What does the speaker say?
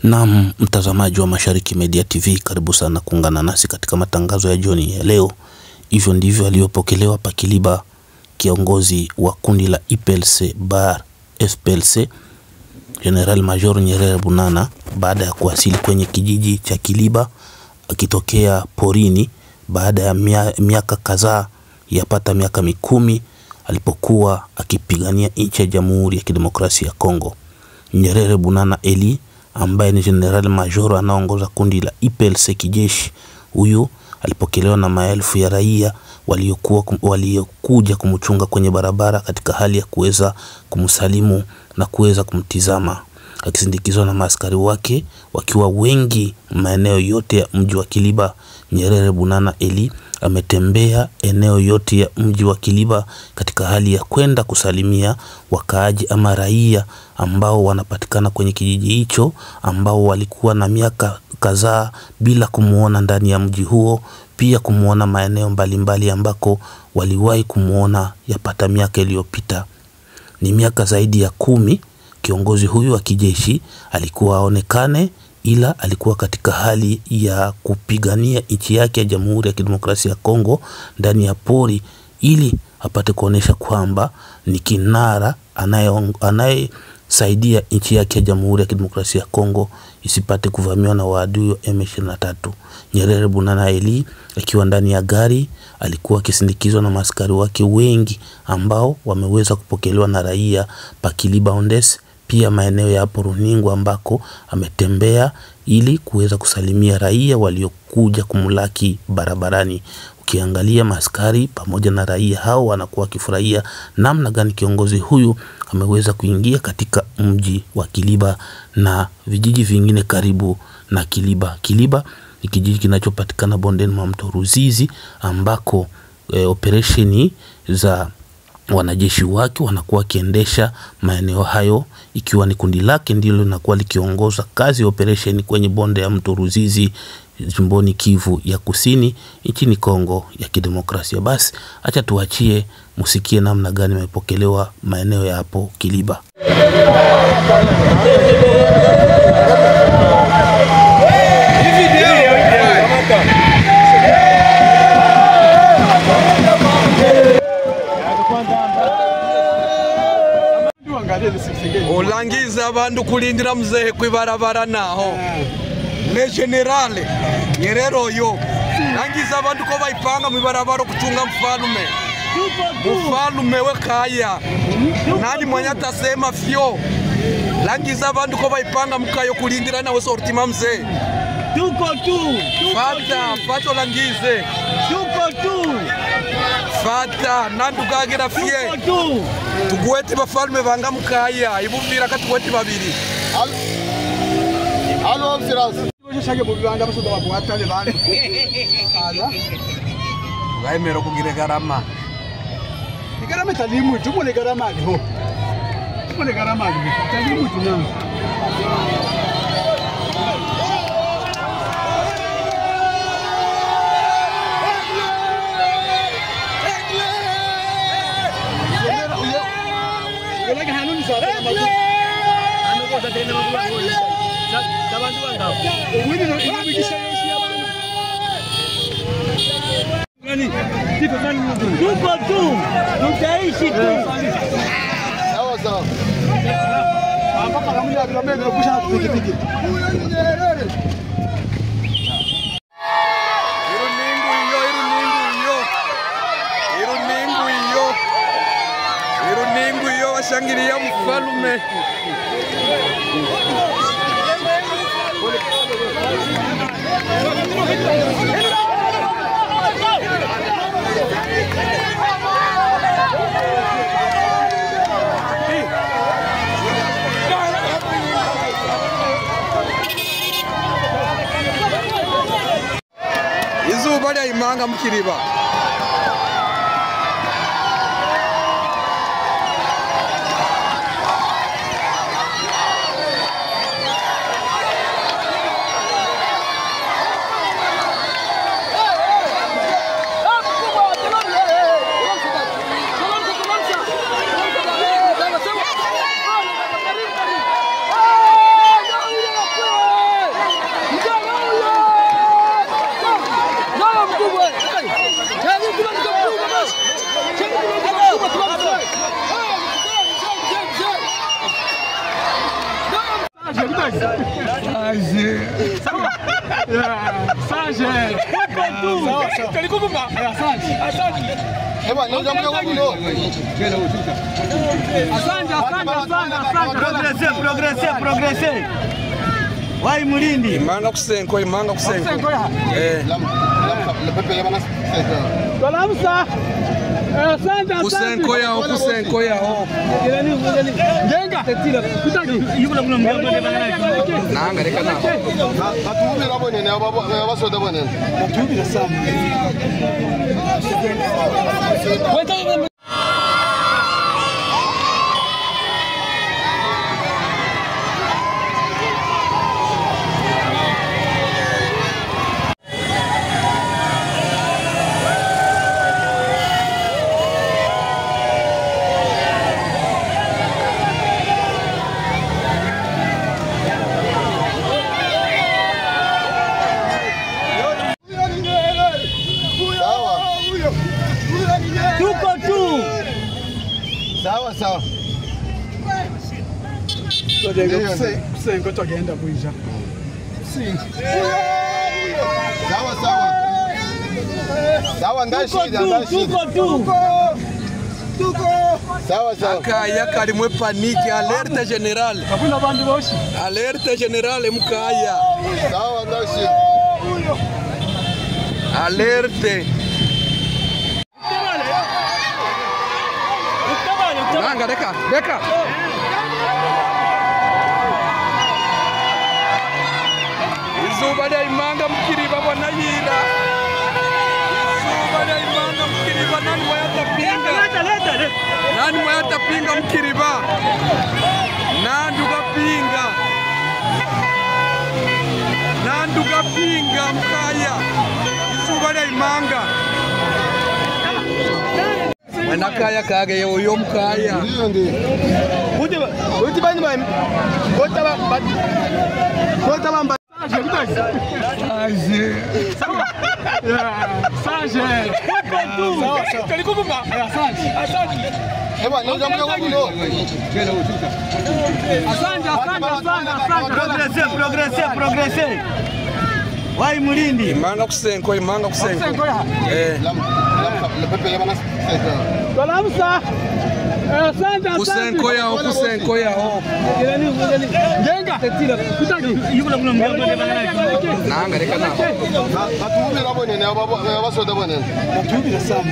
Naam, mtazamaji wa Mashariki Media TV, karibu sana kuungana nasi katika matangazo ya jioni ya leo. Hivyo ndivyo aliyopokelewa pa Kiliba kiongozi wa kundi la IPLC bar FPLC General Major Nyerere Bunana baada ya kuwasili kwenye kijiji cha Kiliba akitokea porini baada ya miaka kadhaa, yapata miaka 10 alipokuwa akipigania nchi ya Jamhuri ya Kidemokrasia ya Kongo. Nyerere Bunana Eli ambaye ni General Major anaongoza kundi la IPLC kijeshi, huyu alipokelewa na maelfu ya raia waliokuja kumchunga kwenye barabara katika hali ya kuweza kumsalimu na kuweza kumtizama, akisindikizwa na maaskari wake wakiwa wengi maeneo yote ya mji wa Kiliba. Nyerere Bunana Eli ametembea eneo yote ya mji wa Kiliba katika hali ya kwenda kusalimia wakaaji ama raia ambao wanapatikana kwenye kijiji hicho, ambao walikuwa na miaka kadhaa bila kumuona ndani ya mji huo, pia kumuona maeneo mbalimbali ambako waliwahi kumuona yapata miaka iliyopita. Ni miaka zaidi ya 10 kiongozi huyu wa kijeshi alikuwa aonekane, ila alikuwa katika hali ya kupigania nchi yake ya Jamhuri ya Kidemokrasia ya Kongo ndani ya pori, ili apate kuonesha kwamba ni kinara anayesaidia nchi yake ya Jamhuri ya Kidemokrasia ya Kongo isipate kuvamiwa na waadui wa M23. Nyerere Bunana Eli akiwa ndani ya gari alikuwa akisindikizwa na maaskari wake wengi ambao wameweza kupokelewa na raia pa Kiliba Ondes, pia maeneo ya Poruningu ambako ametembea ili kuweza kusalimia raia waliokuja kumlaki barabarani. Ukiangalia maaskari pamoja na raia hao wanakuwa kifurahia namna gani kiongozi huyu ameweza kuingia katika mji wa Kiliba na vijiji vingine karibu na Kiliba. Kiliba ni kijiji kinachopatikana bondeni mwa mto Ruzizi ambako operesheni za wanajeshi wake wanakuwa kiendesha maeneo hayo, ikiwa ni kundi lake ndilo linakuwa likiongoza kazi ya operesheni kwenye bonde ya mto Ruzizi jimboni Kivu ya Kusini nchini Kongo ya Kidemokrasia. Basi acha tuachie musikie namna gani mepokelewa maeneo ya hapo Kiliba. Olangiza abantu kulindira mzehe kwibarabara naho ne General Nyerere oyo langiza abantu ko bayipanga mwibarabara kutunga mfalume we kaya nani mwanya tasema fyo, langiza abantu ko bayipanga mukayo kulindira nawe sortima mzehe tuko tu fata langize tuko tu fata nandugagira fye tuguweti bafalume banga mukaya ibuvira katuweti babiri alo obsiras shage mu bibanda basoda babwatane bandi ala gaimero kugire garama igarama talimu tumone garama ho tumone garama talimu tunanga Iruningu iyo washangilia mfalume. Izuba lya imanga mukiriba. Progresser. Wai Mulindi. Imanga kusenko. Kalamsa. Kusenko yao. Jenga. Yubula kuna mgambo Nanga reka na. Batubira bonene abasoda bonene. Batubira sana. Sawa. Kusengo tugenda kuija. Sawa ndashida. Sawa. Akaya karimwe panike alerte general. Kabuna bandu boshi. Alerte general mukaya. Sawa ndashida. Alerte. Nanga reka. Izuba lya imanga mukiriba bonayira. Izuba lya imanga mukiriba nani mwayatapinga. Nani mwayatapinga mukiriba. Nanduga pinga mkaya. Izuba lya imanga. Mwana kaya kage uyo mkaya. Ndiyo. Uti bani bani. Kota bamba. Sage. Kalikukumba. Asante. Progresser. Wai Mulindi. Imanga kusenko. Kalamsa. Kusenko yao. Jenga. Yubula kuna mgambo Nanga reka na. Batubira bonene abasoda bonene. Batubira sana.